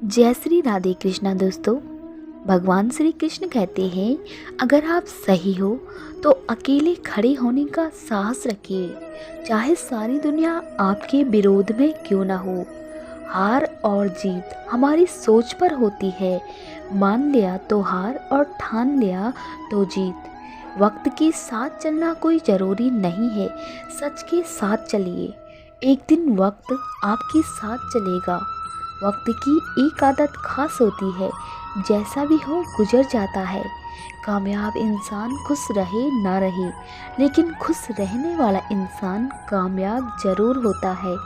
जय श्री राधे कृष्णा। दोस्तों, भगवान श्री कृष्ण कहते हैं, अगर आप सही हो तो अकेले खड़े होने का साहस रखिए, चाहे सारी दुनिया आपके विरोध में क्यों ना हो। हार और जीत हमारी सोच पर होती है। मान लिया तो हार और ठान लिया तो जीत। वक्त के साथ चलना कोई ज़रूरी नहीं है, सच के साथ चलिए। एक दिन वक्त आपके साथ चलेगा। वक्त की एक आदत खास होती है, जैसा भी हो गुजर जाता है। कामयाब इंसान खुश रहे ना रहे, लेकिन खुश रहने वाला इंसान कामयाब जरूर होता है।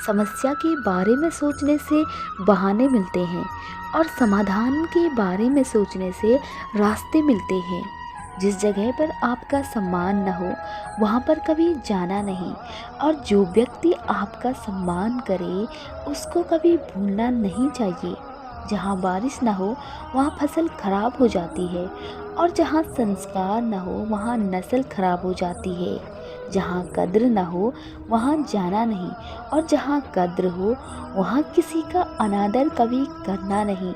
समस्या के बारे में सोचने से बहाने मिलते हैं और समाधान के बारे में सोचने से रास्ते मिलते हैं। जिस जगह पर आपका सम्मान न हो वहाँ पर कभी जाना नहीं, और जो व्यक्ति आपका सम्मान करे उसको कभी भूलना नहीं चाहिए। जहाँ बारिश न हो वहाँ फसल खराब हो जाती है, और जहाँ संस्कार न हो वहाँ नस्ल खराब हो जाती है। जहाँ कद्र न हो वहाँ जाना नहीं, और जहाँ कद्र हो वहाँ किसी का अनादर कभी करना नहीं।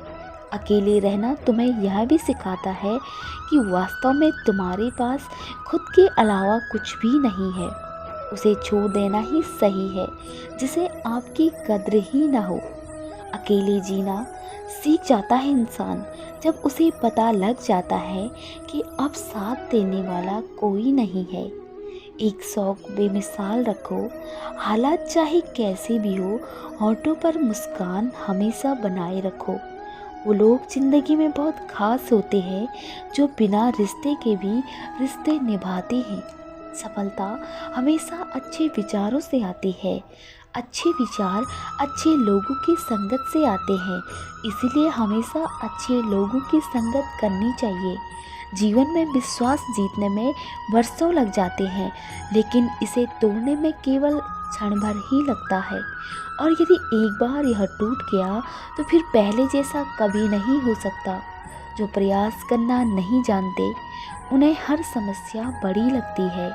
अकेले रहना तुम्हें यह भी सिखाता है कि वास्तव में तुम्हारे पास खुद के अलावा कुछ भी नहीं है। उसे छोड़ देना ही सही है जिसे आपकी कद्र ही ना हो। अकेले जीना सीख जाता है इंसान जब उसे पता लग जाता है कि अब साथ देने वाला कोई नहीं है। एक शौक बेमिसाल रखो, हालात चाहे कैसे भी हो, होठों पर मुस्कान हमेशा बनाए रखो। वो लोग ज़िंदगी में बहुत खास होते हैं जो बिना रिश्ते के भी रिश्ते निभाते हैं। सफलता हमेशा अच्छे विचारों से आती है। अच्छे विचार अच्छे लोगों की संगत से आते हैं, इसीलिए हमेशा अच्छे लोगों की संगत करनी चाहिए। जीवन में विश्वास जीतने में वर्षों लग जाते हैं, लेकिन इसे तोड़ने में केवल क्षण भर ही लगता है। और यदि एक बार यह टूट गया तो फिर पहले जैसा कभी नहीं हो सकता। जो प्रयास करना नहीं जानते उन्हें हर समस्या बड़ी लगती है।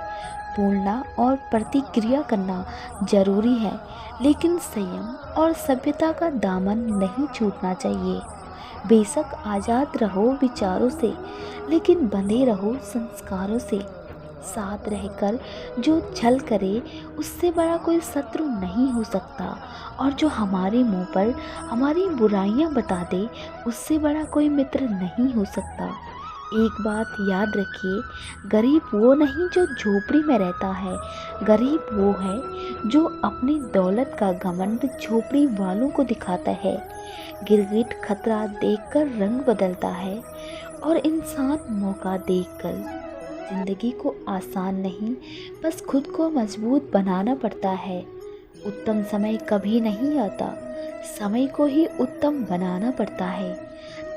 बोलना और प्रतिक्रिया करना जरूरी है, लेकिन संयम और सभ्यता का दामन नहीं छूटना चाहिए। बेशक आज़ाद रहो विचारों से, लेकिन बंधे रहो संस्कारों से। साथ रहकर जो छल करे उससे बड़ा कोई शत्रु नहीं हो सकता, और जो हमारे मुंह पर हमारी बुराइयां बता दे उससे बड़ा कोई मित्र नहीं हो सकता। एक बात याद रखिए, गरीब वो नहीं जो झोपड़ी में रहता है, गरीब वो है जो अपनी दौलत का घमंड झोपड़ी वालों को दिखाता है। गिरगिट खतरा देखकर रंग बदलता है, और इंसान मौका देखकर। जिंदगी को आसान नहीं, बस खुद को मजबूत बनाना पड़ता है। उत्तम समय कभी नहीं आता, समय को ही उत्तम बनाना पड़ता है।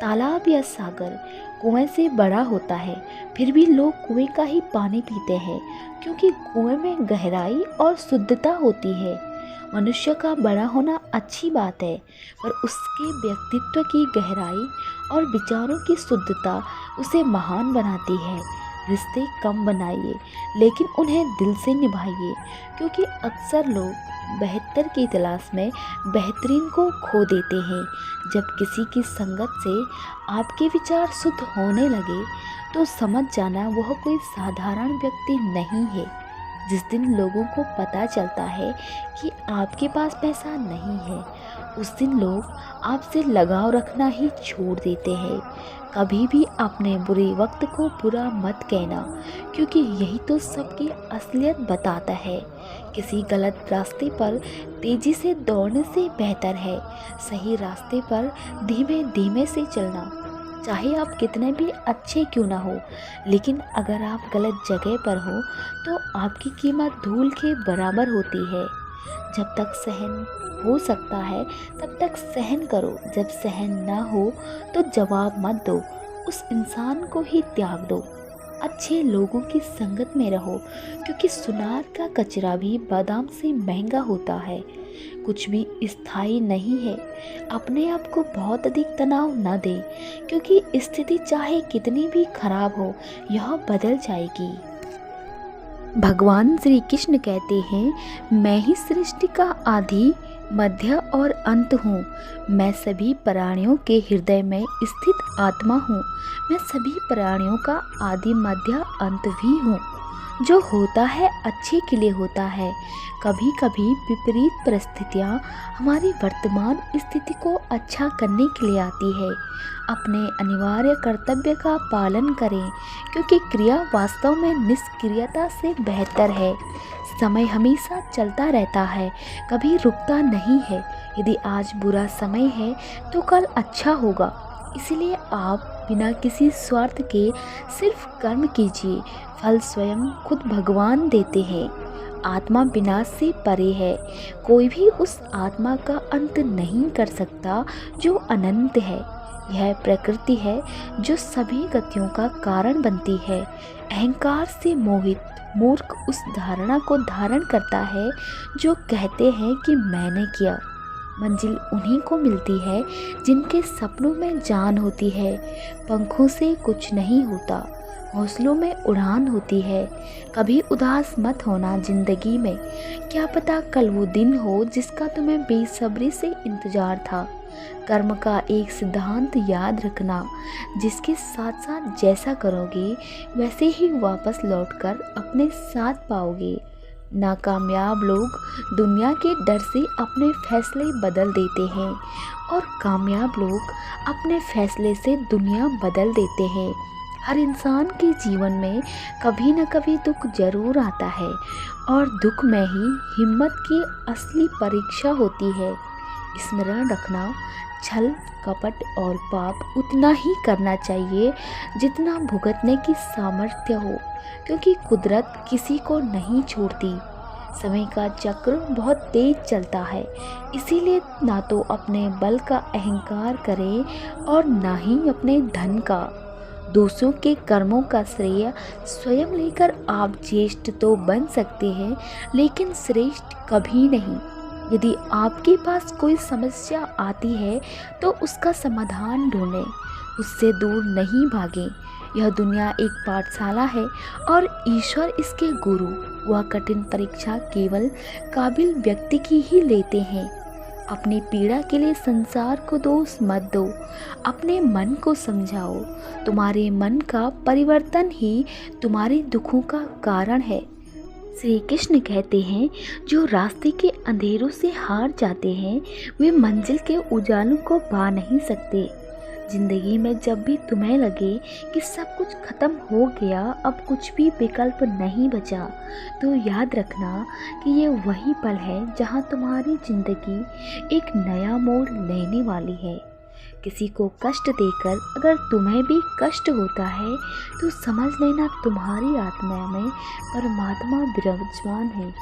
तालाब या सागर कुएं से बड़ा होता है, फिर भी लोग कुएं का ही पानी पीते हैं, क्योंकि कुएं में गहराई और शुद्धता होती है। मनुष्य का बड़ा होना अच्छी बात है, पर उसके व्यक्तित्व की गहराई और विचारों की शुद्धता उसे महान बनाती है। रिश्ते कम बनाइए, लेकिन उन्हें दिल से निभाइए, क्योंकि अक्सर लोग बेहतर की तलाश में बेहतरीन को खो देते हैं। जब किसी की संगत से आपके विचार शुद्ध होने लगे तो समझ जाना वह कोई साधारण व्यक्ति नहीं है। जिस दिन लोगों को पता चलता है कि आपके पास पैसा नहीं है, उस दिन लोग आपसे लगाव रखना ही छोड़ देते हैं। कभी भी अपने बुरे वक्त को बुरा मत कहना, क्योंकि यही तो सबकी असलियत बताता है। किसी गलत रास्ते पर तेज़ी से दौड़ने से बेहतर है सही रास्ते पर धीमे धीमे से चलना। चाहे आप कितने भी अच्छे क्यों ना हो, लेकिन अगर आप गलत जगह पर हो तो आपकी कीमत धूल के बराबर होती है। जब तक सहन हो सकता है तब तक सहन करो, जब सहन ना हो तो जवाब मत दो, उस इंसान को ही त्याग दो। अच्छे लोगों की संगत में रहो, क्योंकि सुनार का कचरा भी बादाम से महंगा होता है। कुछ भी स्थायी नहीं है। अपने आप को बहुत अधिक तनाव न दे, क्योंकि स्थिति चाहे कितनी भी खराब हो यह बदल जाएगी। भगवान श्री कृष्ण कहते हैं, मैं ही सृष्टि का आदि मध्य और अंत हूँ। मैं सभी प्राणियों के हृदय में स्थित आत्मा हूँ। मैं सभी प्राणियों का आदि मध्य अंत भी हूँ। जो होता है अच्छे के लिए होता है। कभी कभी विपरीत परिस्थितियाँ हमारी वर्तमान स्थिति को अच्छा करने के लिए आती है। अपने अनिवार्य कर्तव्य का पालन करें, क्योंकि क्रिया वास्तव में निष्क्रियता से बेहतर है। समय हमेशा चलता रहता है, कभी रुकता नहीं है। यदि आज बुरा समय है तो कल अच्छा होगा। इसलिए आप बिना किसी स्वार्थ के सिर्फ कर्म कीजिए। फल स्वयं खुद भगवान देते हैं। आत्मा विनाश से परे है। कोई भी उस आत्मा का अंत नहीं कर सकता जो अनंत है। यह प्रकृति है जो सभी गतियों का कारण बनती है। अहंकार से मोहित मूर्ख उस धारणा को धारण करता है जो कहते हैं कि मैंने किया। मंजिल उन्हीं को मिलती है जिनके सपनों में जान होती है। पंखों से कुछ नहीं होता, हौसलों में उड़ान होती है। कभी उदास मत होना जिंदगी में। क्या पता कल वो दिन हो जिसका तुम्हें बेसब्री से इंतजार था। कर्म का एक सिद्धांत याद रखना, जिसके साथ साथ जैसा करोगे वैसे ही वापस लौटकर अपने साथ पाओगे। नाकामयाब लोग दुनिया के डर से अपने फैसले बदल देते हैं और कामयाब लोग अपने फैसले से दुनिया बदल देते हैं। हर इंसान के जीवन में कभी न कभी दुख जरूर आता है और दुख में ही हिम्मत की असली परीक्षा होती है। स्मरण रखना, छल कपट और पाप उतना ही करना चाहिए जितना भुगतने की सामर्थ्य हो, क्योंकि कुदरत किसी को नहीं छोड़ती। समय का चक्र बहुत तेज चलता है, इसीलिए ना तो अपने बल का अहंकार करें और ना ही अपने धन का। दूसरों के कर्मों का श्रेय स्वयं लेकर आप ज्येष्ठ तो बन सकते हैं, लेकिन श्रेष्ठ कभी नहीं। यदि आपके पास कोई समस्या आती है तो उसका समाधान ढूंढें, उससे दूर नहीं भागें। यह दुनिया एक पाठशाला है और ईश्वर इसके गुरु। वह कठिन परीक्षा केवल काबिल व्यक्ति की ही लेते हैं। अपनी पीड़ा के लिए संसार को दोष मत दो, अपने मन को समझाओ। तुम्हारे मन का परिवर्तन ही तुम्हारे दुखों का कारण है। श्री कृष्ण कहते हैं, जो रास्ते के अंधेरों से हार जाते हैं वे मंजिल के उजालों को पा नहीं सकते। जिंदगी में जब भी तुम्हें लगे कि सब कुछ खत्म हो गया, अब कुछ भी विकल्प नहीं बचा, तो याद रखना कि ये वही पल है जहां तुम्हारी जिंदगी एक नया मोड़ लेने वाली है। किसी को कष्ट देकर अगर तुम्हें भी कष्ट होता है तो समझ लेना तुम्हारी आत्मा में परमात्मा विराजमान है।